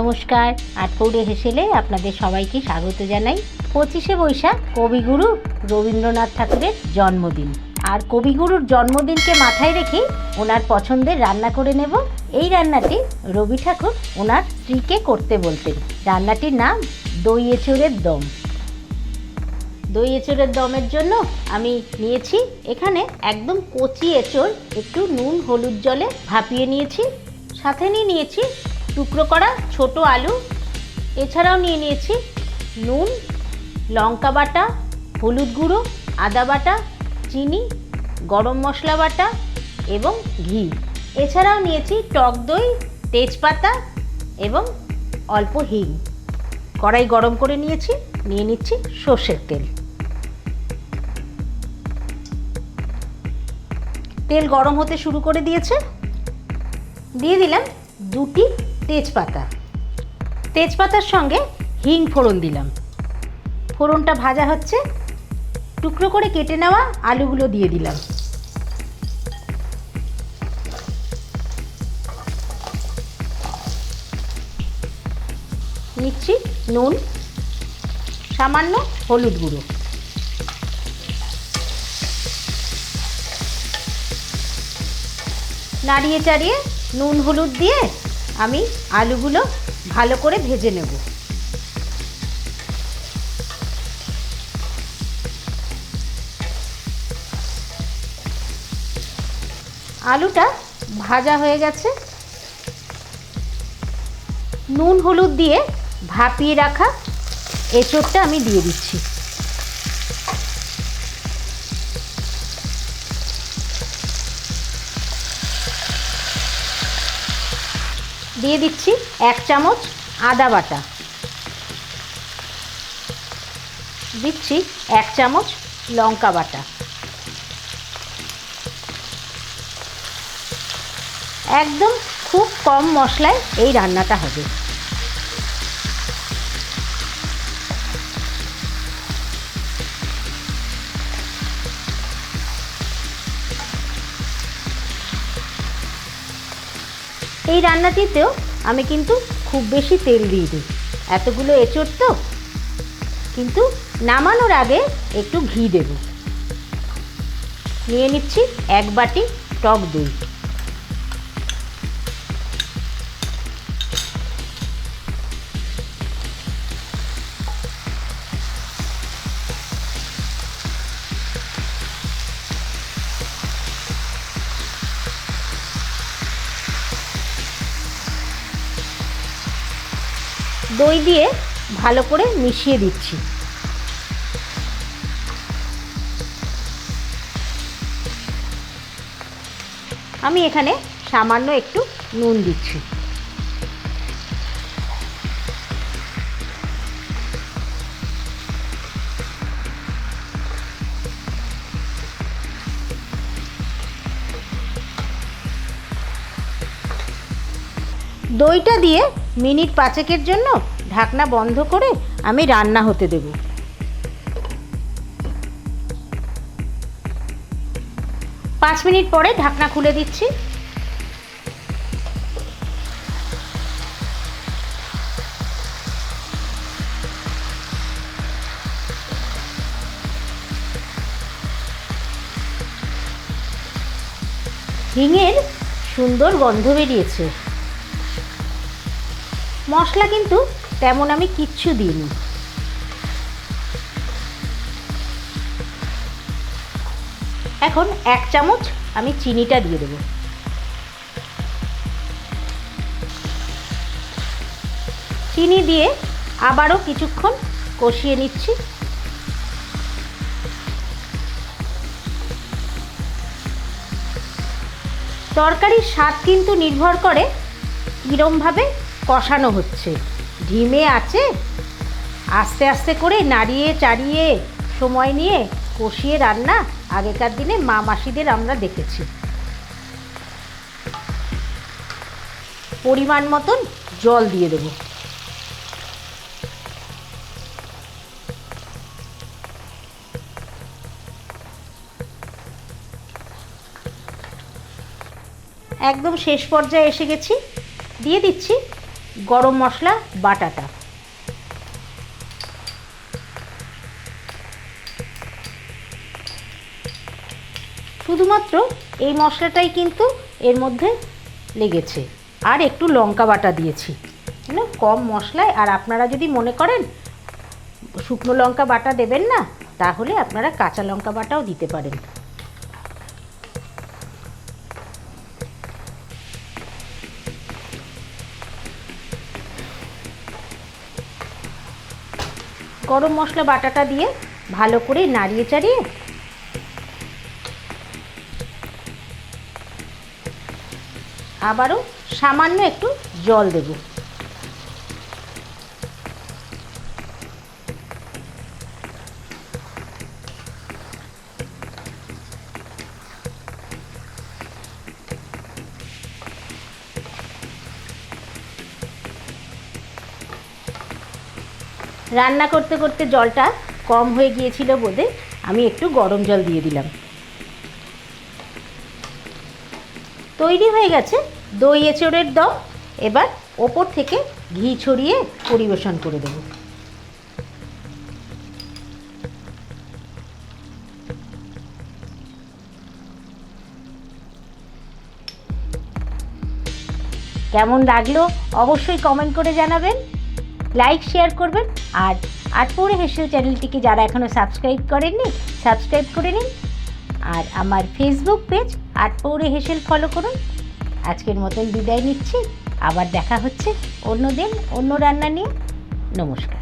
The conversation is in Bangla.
নমস্কার, আটপৌরে হেসেলে আপনাদের সবাইকে স্বাগত জানাই। 25শে বৈশাখ কবিগুরু রবীন্দ্রনাথ ঠাকুরের জন্মদিন। আর কবিগুরুর জন্মদিনকে মাথায় রেখে ওনার পছন্দের রান্না করে নেব। এই রান্নাটি রবি ঠাকুর ওনার স্ত্রীকে করতে বলতেন। রান্নাটির নাম দই এঁচোড়ের দম। দই এঁচোড়ের দমের জন্য আমি নিয়েছি এখানে একদম কচি এঁচোড়, একটু নুন হলুদ জলে ভাপিয়ে নিয়েছি। সাথে নিয়েছি টুকরো করা ছোট আলু। এছাড়াও নিয়েছি নুন, লঙ্কা বাটা, হলুদ গুঁড়ো, আদা বাটা, চিনি, গরম মশলা বাটা এবং ঘি। এছাড়াও নিয়েছি টক দই, তেজপাতা এবং অল্প হিং। কড়াই গরম করে নিয়ে নিচ্ছি সর্ষের তেল। তেল গরম হতে শুরু করে দিয়েছে। দিয়ে দিলাম 2টি তেজপাতা। তেজপাতার সঙ্গে হিং ফোড়ন দিলাম। ফোড়নটা ভাজা হচ্ছে, টুকরো করে কেটে নেওয়া আলুগুলো দিয়ে দিলাম। নিচ্ছি নুন, সামান্য হলুদ গুঁড়ো। নাড়িয়ে চাড়িয়ে নুন হলুদ দিয়ে আমি আলুগুলো ভালো করে ভেজে নেব। আলুটা ভাজা হয়ে গেছে। নুন হলুদ দিয়ে ভাপিয়ে রাখা এঁচোড়টা আমি দিয়ে দিচ্ছি। দিয়ে দিচ্ছি 1 চামচ আদা বাটা। দিচ্ছি 1 চামচ লঙ্কা বাটা। একদম খুব কম মশলায় এই রান্নাটা হবে। এই রান্নাটিতেও আমি কিন্তু খুব বেশি তেল দিয়ে দিই, এতগুলো এঁচোড় তো। কিন্তু নামানোর আগে একটু ঘি দেব। নিয়ে নিচ্ছি 1 বাটি টক দই। দই দিয়ে ভালো করে মিশিয়ে দিচ্ছি। আমি এখানে সামান্য একটু নুন দিচ্ছি। দইটা দিয়ে মিনিট 5 জন্য ঢাকনা বন্ধ করে আমি রান্না হতে দেব। 5 মিনিট পরে ঢাকনা খুলে দিচ্ছি। হিঙের সুন্দর গন্ধ বেরিয়েছে। মশলা কিন্তু তেমন আমি কিচ্ছু দিইনি। এখন 1 চামচ আমি চিনিটা দিয়ে দেব। চিনি দিয়ে আবারও কিছুক্ষণ কষিয়ে নিচ্ছি। তরকারির স্বাদ কিন্তু নির্ভর করে কীরমভাবে কষানো হচ্ছে। ধিমে আছে আস্তে আস্তে করে নাড়িয়ে চাড়িয়ে সময় নিয়ে কষিয়ে রান্না আগেকার দিনে মা মাসিদের আমরা দেখেছি। পরিমাণ মতন জল দিয়ে দেব। একদম শেষ পর্যায়ে এসে গেছি। দিয়ে দিচ্ছি গরম মশলা বাটাটা। শুধুমাত্র এই মশলাটাই কিন্তু এর মধ্যে লেগেছে, আর একটু লঙ্কা বাটা দিয়েছি, কম মশলায়। আর আপনারা যদি মনে করেন শুকনো লঙ্কা বাটা দেবেন না, তাহলে আপনারা কাঁচা লঙ্কা বাটাও দিতে পারেন। গরম মশলা বাটাটা দিয়ে ভালো করে নাড়িয়ে চাড়িয়ে আবারও সামান্য একটু জল দেব। রান্না করতে করতে জলটা কম হয়ে গিয়েছিল বলে আমি একটু গরম জল দিয়ে দিলাম। তৈরি হয়ে গেছে দই এঁচোড়ের দম। এবার ওপর থেকে ঘি ছড়িয়ে পরিবেশন করে দেব। কেমন লাগলো অবশ্যই কমেন্ট করে জানাবেন, লাইক শেয়ার করবেন। আর আটপৌরে হেসেল চ্যানেলটিকে যারা এখনও সাবস্ক্রাইব করেননি, সাবস্ক্রাইব করে নিন। আর আমার ফেসবুক পেজ আটপৌরে হেসেল ফলো করুন। আজকের মতন বিদায় নিচ্ছি, আবার দেখা হচ্ছে অন্য দিন অন্য রান্না নিয়ে। নমস্কার।